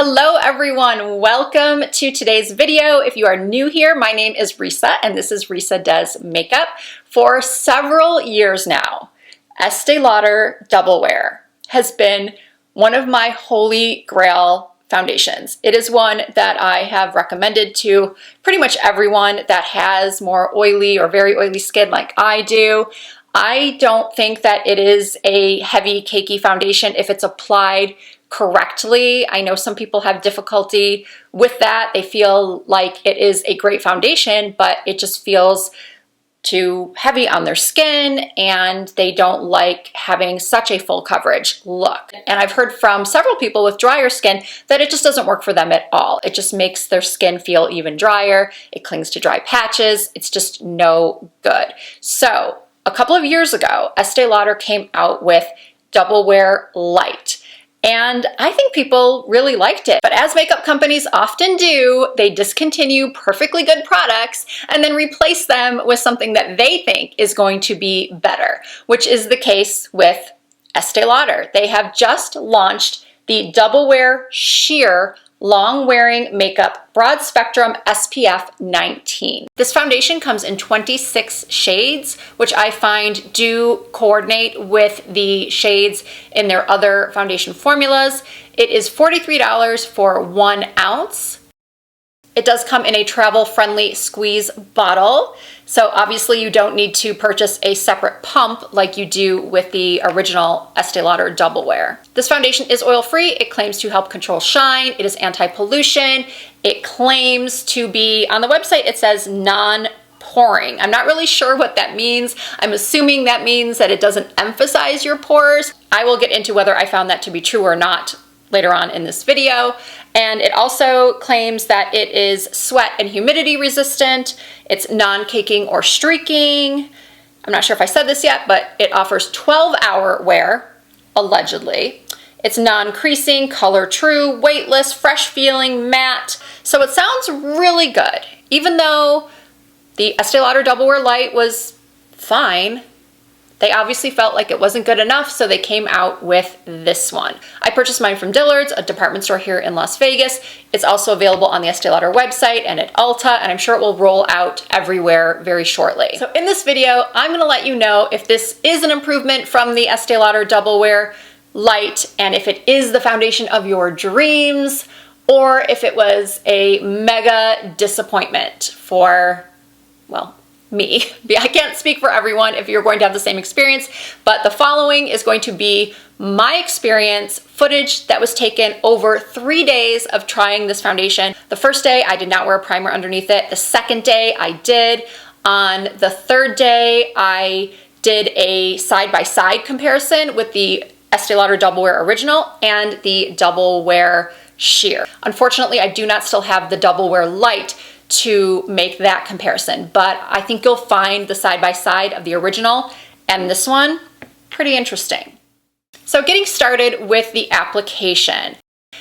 Hello everyone, welcome to today's video. If you are new here, my name is Risa and this is Risa Does Makeup. For several years now, Estee Lauder Double Wear has been one of my holy grail foundations. It is one that I have recommended to pretty much everyone that has more oily or very oily skin like I do. I don't think that it is a heavy, cakey foundation if it's applied correctly. I know some people have difficulty with that. They feel like it is a great foundation, but it just feels too heavy on their skin and they don't like having such a full coverage look. And I've heard from several people with drier skin that it just doesn't work for them at all. It just makes their skin feel even drier. It clings to dry patches. It's just no good. So a couple of years ago, Estee Lauder came out with Double Wear Light. And I think people really liked it. But as makeup companies often do, they discontinue perfectly good products and then replace them with something that they think is going to be better, which is the case with Estee Lauder. They have just launched the Double Wear Sheer Long Wearing Makeup Broad Spectrum SPF 19. This foundation comes in 26 shades, which I find do coordinate with the shades in their other foundation formulas. It is $43 for 1 ounce. It does come in a travel-friendly squeeze bottle, so obviously you don't need to purchase a separate pump like you do with the original Estee Lauder Double Wear. This foundation is oil-free. It claims to help control shine. It is anti-pollution. It claims to be, on the website it says non-poring. I'm not really sure what that means. I'm assuming that means that it doesn't emphasize your pores. I will get into whether I found that to be true or not later on in this video. And it also claims that it is sweat and humidity resistant. It's non-caking or streaking. I'm not sure if I said this yet, but it offers 12-hour wear, allegedly. It's non-creasing, color true, weightless, fresh feeling, matte. So it sounds really good. Even though the Estee Lauder Double Wear Light was fine, they obviously felt like it wasn't good enough, so they came out with this one. I purchased mine from Dillard's, a department store here in Las Vegas. It's also available on the Estee Lauder website and at Ulta, and I'm sure it will roll out everywhere very shortly. So in this video, I'm gonna let you know if this is an improvement from the Estee Lauder Double Wear Light, and if it is the foundation of your dreams, or if it was a mega disappointment for, well, me. I can't speak for everyone if you're going to have the same experience, but the following is going to be my experience, footage that was taken over 3 days of trying this foundation. The first day, I did not wear a primer underneath it. The second day, I did. On the third day, I did a side-by-side comparison with the Estee Lauder Double Wear Original and the Double Wear Sheer. Unfortunately, I do not still have the Double Wear Light to make that comparison, but I think you'll find the side-by-side of the original and this one pretty interesting. So getting started with the application.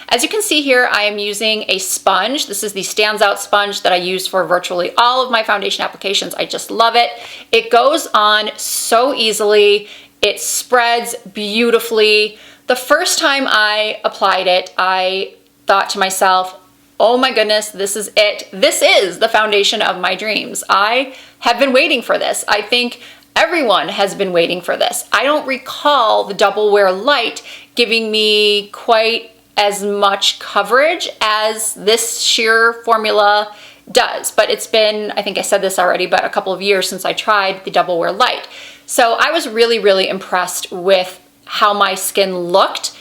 As you can see here, I am using a sponge. This is the Stands Out sponge that I use for virtually all of my foundation applications. I just love it. It goes on so easily. It spreads beautifully. The first time I applied it, I thought to myself, oh my goodness, this is it. This is the foundation of my dreams. I have been waiting for this. I think everyone has been waiting for this. I don't recall the Double Wear Light giving me quite as much coverage as this sheer formula does. But it's been, I think I said this already, but a couple of years since I tried the Double Wear Light. So I was really, really impressed with how my skin looked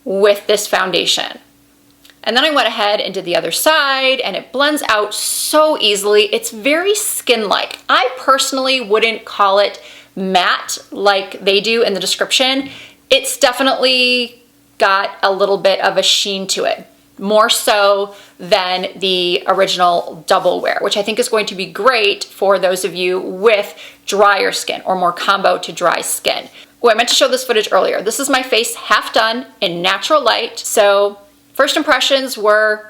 with this foundation. And then I went ahead and did the other side, and it blends out so easily. It's very skin-like. I personally wouldn't call it matte like they do in the description. It's definitely got a little bit of a sheen to it, more so than the original Double Wear, which I think is going to be great for those of you with drier skin or more combo to dry skin. Oh, I meant to show this footage earlier. This is my face half done in natural light, so first impressions were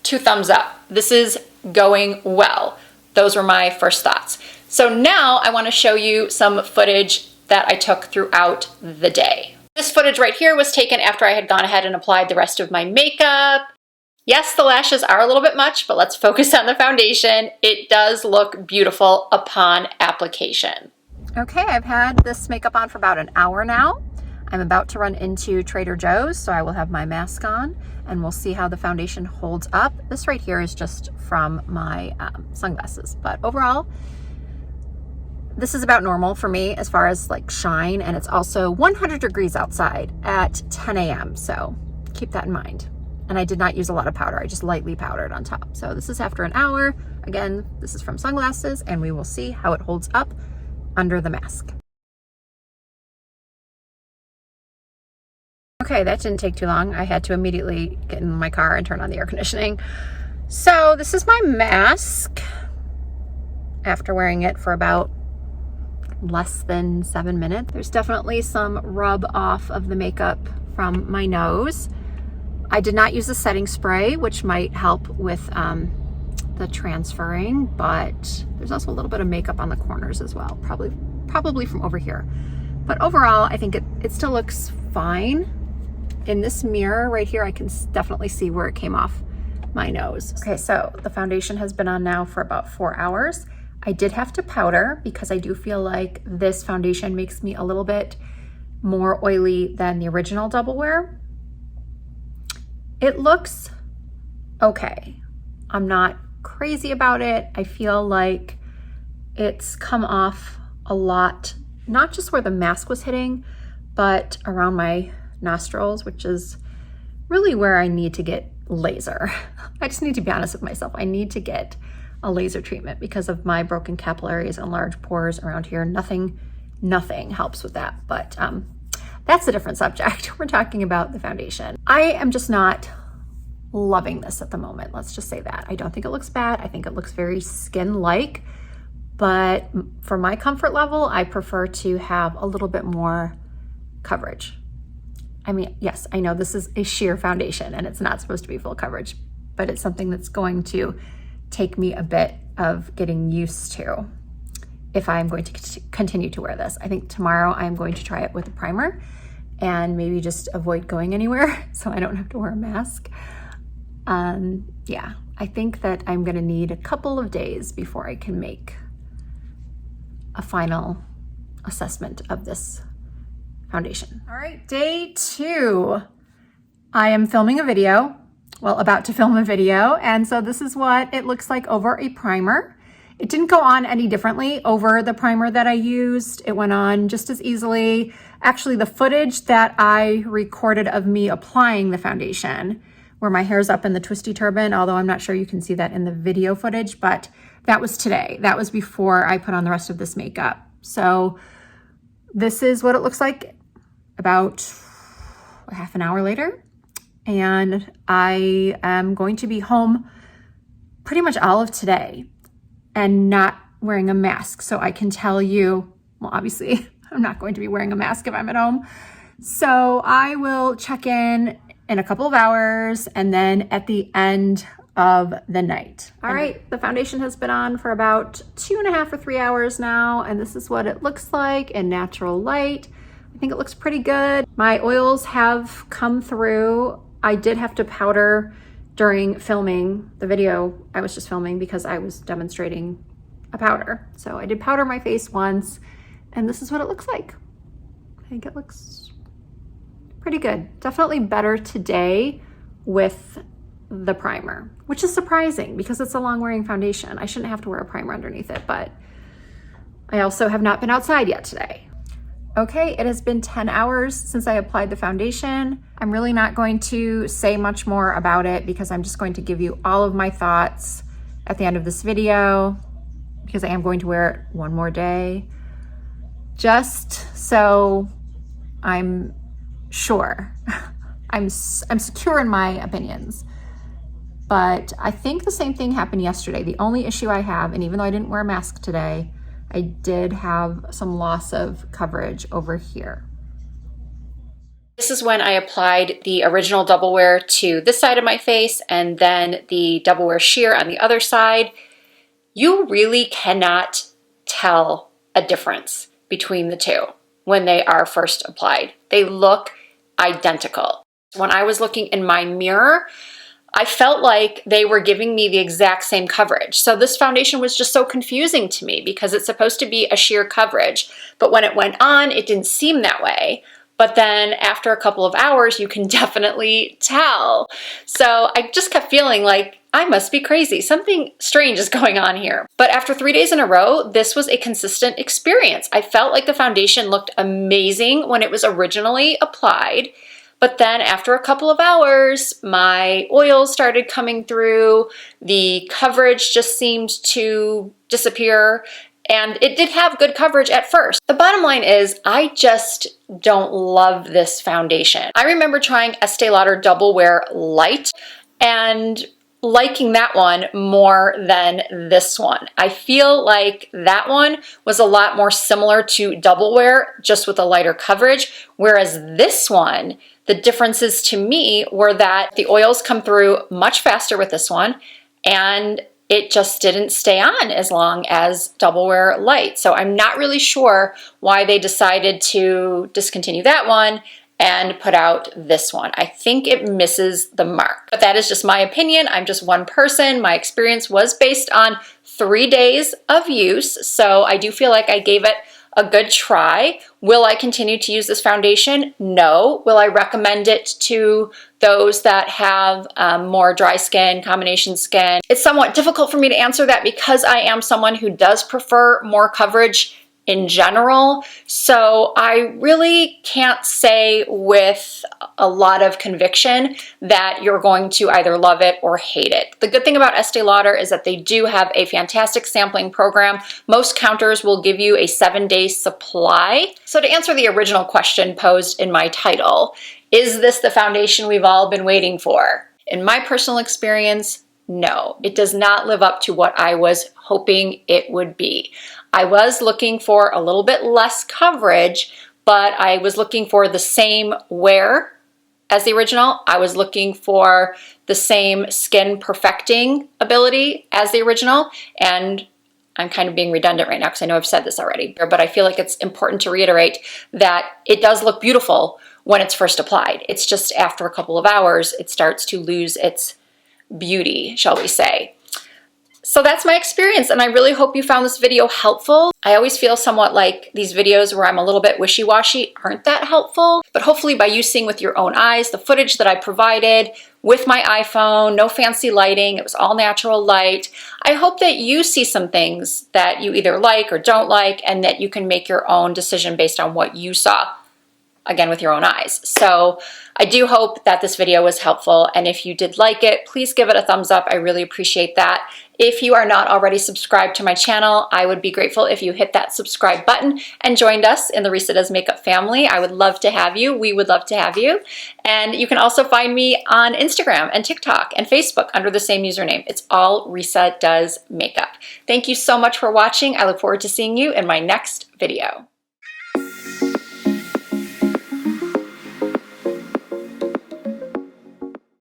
2 thumbs up. This is going well. Those were my first thoughts. So now I want to show you some footage that I took throughout the day. This footage right here was taken after I had gone ahead and applied the rest of my makeup. Yes, the lashes are a little bit much, but let's focus on the foundation. It does look beautiful upon application. Okay, I've had this makeup on for about an hour now. I'm about to run into Trader Joe's, so I will have my mask on and we'll see how the foundation holds up. This right here is just from my sunglasses, but overall, this is about normal for me as far as like shine, and it's also 100 degrees outside at 10 a.m. So keep that in mind. And I did not use a lot of powder. I just lightly powdered on top. So this is after an hour. Again, this is from sunglasses, and we will see how it holds up under the mask. Okay, that didn't take too long. I had to immediately get in my car and turn on the air conditioning. So this is my mask after wearing it for about less than 7 minutes. There's definitely some rub off of the makeup from my nose. I did not use the setting spray, which might help with the transferring, but there's also a little bit of makeup on the corners as well, probably from over here. But overall, I think it still looks fine. In this mirror right here, I can definitely see where it came off my nose. Okay, so the foundation has been on now for about 4 hours. I did have to powder because I do feel like this foundation makes me a little bit more oily than the original Double Wear. It looks okay. I'm not crazy about it. I feel like it's come off a lot, not just where the mask was hitting, but around my nostrils, which is really where I need to get laser. I just need to be honest with myself. I need to get a laser treatment because of my broken capillaries and large pores around here. Nothing helps with that, but that's a different subject. We're talking about the foundation. I am just not loving this at the moment. Let's just say that. I don't think it looks bad. I think it looks very skin-like, but for my comfort level, I prefer to have a little bit more coverage. I mean, yes, I know this is a sheer foundation and it's not supposed to be full coverage, but it's something that's going to take me a bit of getting used to if I'm going to continue to wear this. I think tomorrow I'm going to try it with a primer and maybe just avoid going anywhere so I don't have to wear a mask. Yeah, I think that I'm gonna need a couple of days before I can make a final assessment of this foundation. All right, day 2. I am filming a video, well, about to film a video, and so this is what it looks like over a primer. It didn't go on any differently over the primer that I used. It went on just as easily. Actually, the footage that I recorded of me applying the foundation, where my hair's up in the twisty turban, although I'm not sure you can see that in the video footage, but that was today. That was before I put on the rest of this makeup. So this is what it looks like about a half an hour later. And I am going to be home pretty much all of today and not wearing a mask. So I can tell you, well, obviously I'm not going to be wearing a mask if I'm at home. So I will check in a couple of hours and then at the end of the night. All right, the foundation has been on for about 2.5 or 3 hours now, and this is what it looks like in natural light. I think it looks pretty good. My oils have come through. I did have to powder during filming the video I was just filming because I was demonstrating a powder. So I did powder my face once, and this is what it looks like. I think it looks pretty good. Definitely better today with the primer, which is surprising because it's a long wearing foundation. I shouldn't have to wear a primer underneath it, but I also have not been outside yet today. Okay, it has been 10 hours since I applied the foundation. I'm really not going to say much more about it because I'm just going to give you all of my thoughts at the end of this video because I am going to wear it one more day, just so I'm sure. I'm secure in my opinions. But I think the same thing happened yesterday. The only issue I have, and even though I didn't wear a mask today, I did have some loss of coverage over here. This is when I applied the original Double Wear to this side of my face and then the Double Wear sheer on the other side. You really cannot tell a difference between the two when they are first applied. They look identical. When I was looking in my mirror, I felt like they were giving me the exact same coverage. So this foundation was just so confusing to me because it's supposed to be a sheer coverage, but when it went on, it didn't seem that way. But then after a couple of hours, you can definitely tell. So I just kept feeling like I must be crazy. Something strange is going on here. But after 3 days in a row, this was a consistent experience. I felt like the foundation looked amazing when it was originally applied. But then after a couple of hours, my oils started coming through. The coverage just seemed to disappear. And it did have good coverage at first. The bottom line is I just don't love this foundation. I remember trying Estee Lauder Double Wear Light and liking that one more than this one. I feel like that one was a lot more similar to Double Wear, just with a lighter coverage, whereas this one, the differences to me were that the oils come through much faster with this one, and it just didn't stay on as long as Double Wear Light. So I'm not really sure why they decided to discontinue that one and put out this one. I think it misses the mark, but that is just my opinion. I'm just one person. My experience was based on 3 days of use, so I do feel like I gave it a good try. Will I continue to use this foundation? No. Will I recommend it to those that have more dry skin, combination skin? It's somewhat difficult for me to answer that because I am someone who does prefer more coverage in general. So I really can't say with a lot of conviction that you're going to either love it or hate it. The good thing about Estee Lauder is that they do have a fantastic sampling program. Most counters will give you a 7-day supply. So to answer the original question posed in my title, is this the foundation we've all been waiting for? In my personal experience, no, it does not live up to what I was hoping it would be. I was looking for a little bit less coverage, but I was looking for the same wear as the original. I was looking for the same skin perfecting ability as the original. And I'm kind of being redundant right now because I know I've said this already, but I feel like it's important to reiterate that it does look beautiful when it's first applied. It's just after a couple of hours, it starts to lose its beauty, shall we say. So that's my experience, and I really hope you found this video helpful. I always feel somewhat like these videos where I'm a little bit wishy-washy aren't that helpful, but hopefully by you seeing with your own eyes the footage that I provided with my iPhone, no fancy lighting, it was all natural light, I hope that you see some things that you either like or don't like, and that you can make your own decision based on what you saw, again, with your own eyes. So I do hope that this video was helpful, and if you did like it, please give it a thumbs up. I really appreciate that. If you are not already subscribed to my channel, I would be grateful if you hit that subscribe button and joined us in the Risa Does Makeup family. I would love to have you. We would love to have you. And you can also find me on Instagram and TikTok and Facebook under the same username. It's all Risa Does Makeup. Thank you so much for watching. I look forward to seeing you in my next video.